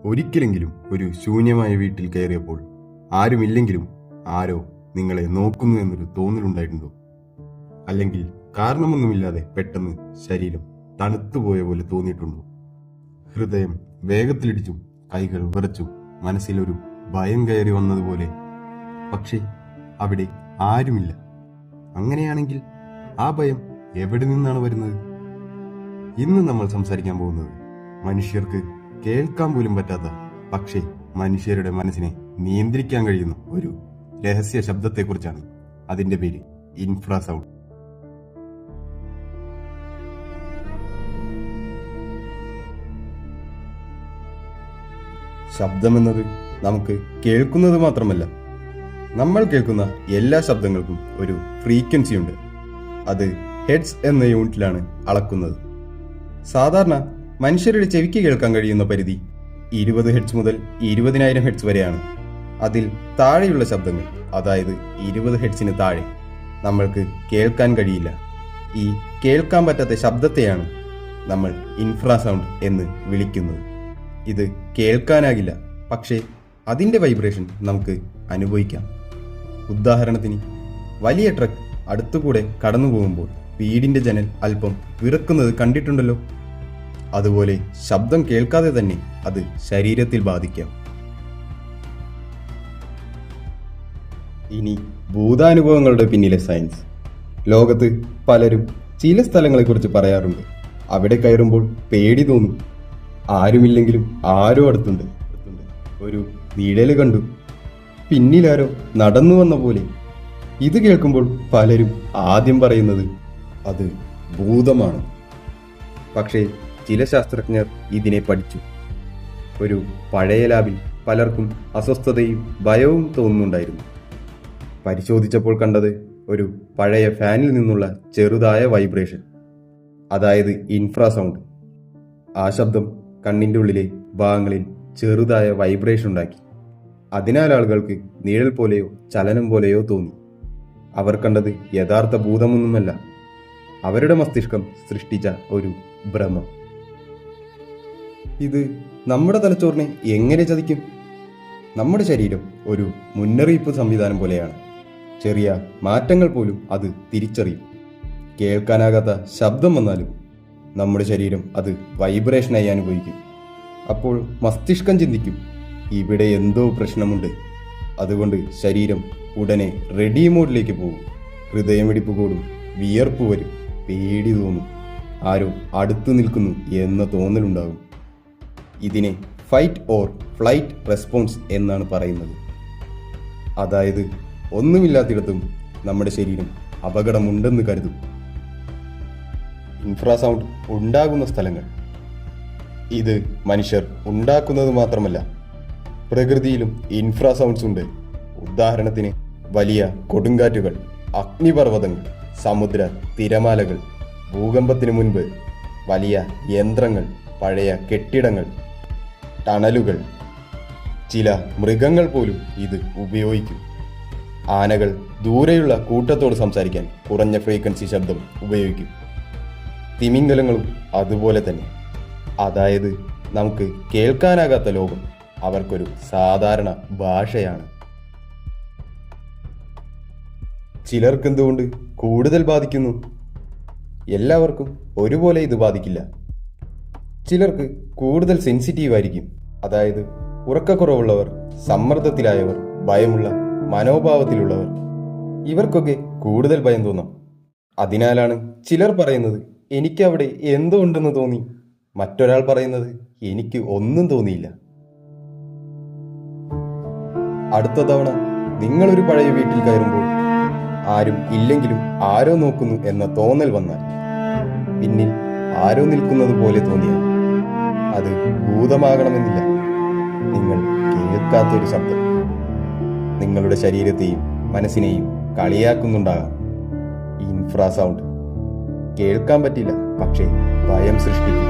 ഒരിക്കലെങ്കിലും ഒരു ശൂന്യമായ വീട്ടിൽ കയറിയപ്പോൾ ആരുമില്ലെങ്കിലും ആരോ നിങ്ങളെ നോക്കുന്നു എന്നൊരു തോന്നലുണ്ടായിട്ടുണ്ടോ? അല്ലെങ്കിൽ കാരണമൊന്നുമില്ലാതെ പെട്ടെന്ന് ശരീരം തണുത്തുപോയ പോലെ തോന്നിയിട്ടുണ്ടോ? ഹൃദയം വേഗത്തിലിടിച്ചും കൈകൾ വിറച്ചും മനസ്സിലൊരു ഭയം കയറി വന്നതുപോലെ. പക്ഷേ അവിടെ ആരുമില്ല. അങ്ങനെയാണെങ്കിൽ ആ ഭയം എവിടെ നിന്നാണ് വരുന്നത്? ഇന്ന് നമ്മൾ സംസാരിക്കാൻ പോകുന്നത് മനുഷ്യർക്ക് കേൾക്കാൻ പോലും പറ്റാത്ത, പക്ഷേ മനുഷ്യരുടെ മനസ്സിനെ നിയന്ത്രിക്കാൻ കഴിയുന്ന ഒരു രഹസ്യ ശബ്ദത്തെക്കുറിച്ചാണ്. അതിന്റെ പേര് ഇൻഫ്രാസൗണ്ട്. ശബ്ദമെന്നത് നമുക്ക് കേൾക്കുന്നത് മാത്രമല്ല, നമ്മൾ കേൾക്കുന്ന എല്ലാ ശബ്ദങ്ങൾക്കും ഒരു ഫ്രീക്വൻസി ഉണ്ട്. അത് ഹെഡ്സ് എന്ന യൂണിറ്റിലാണ് അളക്കുന്നത്. സാധാരണ മനുഷ്യരുടെ ചെവിക്ക് കേൾക്കാൻ കഴിയുന്ന പരിധി 20 ഹെഡ്സ് മുതൽ 20,000 ഹെഡ്സ് വരെയാണ്. അതിൽ താഴെയുള്ള ശബ്ദങ്ങൾ, അതായത് 20 ഹെഡ്സിന് താഴെ, നമ്മൾക്ക് കേൾക്കാൻ കഴിയില്ല. ഈ കേൾക്കാൻ പറ്റാത്ത ശബ്ദത്തെയാണ് നമ്മൾ ഇൻഫ്രാസൗണ്ട് എന്ന് വിളിക്കുന്നത്. ഇത് കേൾക്കാനാകില്ല, പക്ഷേ അതിൻ്റെ വൈബ്രേഷൻ നമുക്ക് അനുഭവിക്കാം. ഉദാഹരണത്തിന്, വലിയ ട്രക്ക് അടുത്തുകൂടെ കടന്നു പോകുമ്പോൾ വീടിൻ്റെ ജനൽ അല്പം വിറക്കുന്നത് കണ്ടിട്ടുണ്ടല്ലോ. അതുപോലെ ശബ്ദം കേൾക്കാതെ തന്നെ അത് ശരീരത്തിൽ ബാധിക്കാം. ഇനി ഭൂതാനുഭവങ്ങളുടെ പിന്നിലെ സയൻസ്. ലോകത്ത് പലരും ചില സ്ഥലങ്ങളെക്കുറിച്ച് പറയാറുണ്ട്. അവിടെ കയറുമ്പോൾ പേടി തോന്നും. ആരുമില്ലെങ്കിലും ആരോ അടുത്തുണ്ട്. ഒരു നിഴല് കണ്ടു, പിന്നിലാരോ നടന്നു വന്ന പോലെ. ഇത് കേൾക്കുമ്പോൾ പലരും ആദ്യം പറയുന്നത് അത് ഭൂതമാണ്. പക്ഷേ ചില ശാസ്ത്രജ്ഞർ ഇതിനെ പഠിച്ചു. ഒരു പഴയ ലാബിൽ പലർക്കും അസ്വസ്ഥതയും ഭയവും തോന്നുന്നുണ്ടായിരുന്നു. പരിശോധിച്ചപ്പോൾ കണ്ടത് ഒരു പഴയ ഫാനിൽ നിന്നുള്ള ചെറുതായ വൈബ്രേഷൻ, അതായത് ഇൻഫ്രാസൗണ്ട്. ആ ശബ്ദം കണ്ണിൻ്റെ ഉള്ളിലെ ഭാഗങ്ങളിൽ ചെറുതായ വൈബ്രേഷൻ ഉണ്ടാക്കി. അതിനാൽ ആളുകൾക്ക് നിഴൽ പോലെയോ ചലനം പോലെയോ തോന്നി. അവർ കണ്ടത് യഥാർത്ഥ ഭൂതമൊന്നുമല്ല, അവരുടെ മസ്തിഷ്കം സൃഷ്ടിച്ച ഒരു ഭ്രമം. ഇത് നമ്മുടെ തലച്ചോറിനെ എങ്ങനെ ചതിക്കും? നമ്മുടെ ശരീരം ഒരു മുന്നറിയിപ്പ് സംവിധാനം പോലെയാണ്. ചെറിയ മാറ്റങ്ങൾ പോലും അത് തിരിച്ചറിയും. കേൾക്കാനാകാത്ത ശബ്ദം വന്നാലും നമ്മുടെ ശരീരം അത് വൈബ്രേഷനായി അനുഭവിക്കും. അപ്പോൾ മസ്തിഷ്കം ചിന്തിക്കും, ഇവിടെ എന്തോ പ്രശ്നമുണ്ട്. അതുകൊണ്ട് ശരീരം ഉടനെ റെഡി മോഡിലേക്ക് പോകും. ഹൃദയമിടിപ്പ് കൂടും, വിയർപ്പ് വരും, പേടി തോന്നും, ആരോ അടുത്തു നിൽക്കുന്നു എന്ന തോന്നലുണ്ടാകും. ഇതിനെ ഫൈറ്റ് ഓർ ഫ്ലൈറ്റ് റെസ്പോൺസ് എന്നാണ് പറയുന്നത്. അതായത് ഒന്നുമില്ലാത്തിടത്തും നമ്മുടെ ശരീരം അപകടമുണ്ടെന്ന് കരുതും. ഇൻഫ്രാസൗണ്ട് ഉണ്ടാകുന്ന സ്ഥലങ്ങൾ. ഇത് മനുഷ്യർ ഉണ്ടാക്കുന്നത് മാത്രമല്ല, പ്രകൃതിയിലും ഇൻഫ്രാസൗണ്ട്സ് ഉണ്ട്. ഉദാഹരണത്തിന്, വലിയ കൊടുങ്കാറ്റുകൾ, അഗ്നിപർവ്വതങ്ങൾ, സമുദ്ര തിരമാലകൾ, ഭൂകമ്പത്തിന് മുൻപ് വലിയ യന്ത്രങ്ങൾ, പഴയ കെട്ടിടങ്ങൾ, ടണലുകൾ. ചില മൃഗങ്ങൾ പോലും ഇത് ഉപയോഗിക്കും. ആനകൾ ദൂരെയുള്ള കൂട്ടത്തോട് സംസാരിക്കാൻ കുറഞ്ഞ ഫ്രീക്വൻസി ശബ്ദം ഉപയോഗിക്കും. തിമിംഗലങ്ങളും അതുപോലെ തന്നെ. അതായത് നമുക്ക് കേൾക്കാനാകാത്ത ലോകം അവർക്കൊരു സാധാരണ ഭാഷയാണ്. ചിലർക്കെന്തുകൊണ്ട് കൂടുതൽ ബാധിക്കുന്നു? എല്ലാവർക്കും ഒരുപോലെ ഇത് ബാധിക്കില്ല. ചിലർക്ക് കൂടുതൽ സെൻസിറ്റീവ് ആയിരിക്കും. അതായത് ഉറക്കക്കുറവുള്ളവർ, സമ്മർദ്ദത്തിലായവർ, ഭയമുള്ള മനോഭാവത്തിലുള്ളവർ. ഇവർക്കൊക്കെ കൂടുതൽ ഭയം തോന്നാം. അതിനാലാണ് ചിലർ പറയുന്നത് എനിക്കവിടെ എന്തോ ഉണ്ടെന്ന് തോന്നി. മറ്റൊരാൾ പറയുന്നത് എനിക്ക് ഒന്നും തോന്നിയില്ല. അടുത്ത തവണ നിങ്ങളൊരു പഴയ വീട്ടിൽ കയറുമ്പോൾ ആരും ഇല്ലെങ്കിലും ആരോ നോക്കുന്നു എന്ന തോന്നൽ വന്നാൽ, പിന്നിൽ ആരോ നിൽക്കുന്നത് പോലെ തോന്നിയാൽ, അത് ഭൂതമാകണമെന്നില്ല. നിങ്ങൾ കേൾക്കാത്തൊരു ശബ്ദം നിങ്ങളുടെ ശരീരത്തെയും മനസ്സിനെയും കളിയാക്കുന്നുണ്ടാകാം. ഇൻഫ്രാസൗണ്ട് കേൾക്കാൻ പറ്റില്ല, പക്ഷേ ഭയം സൃഷ്ടിക്കും.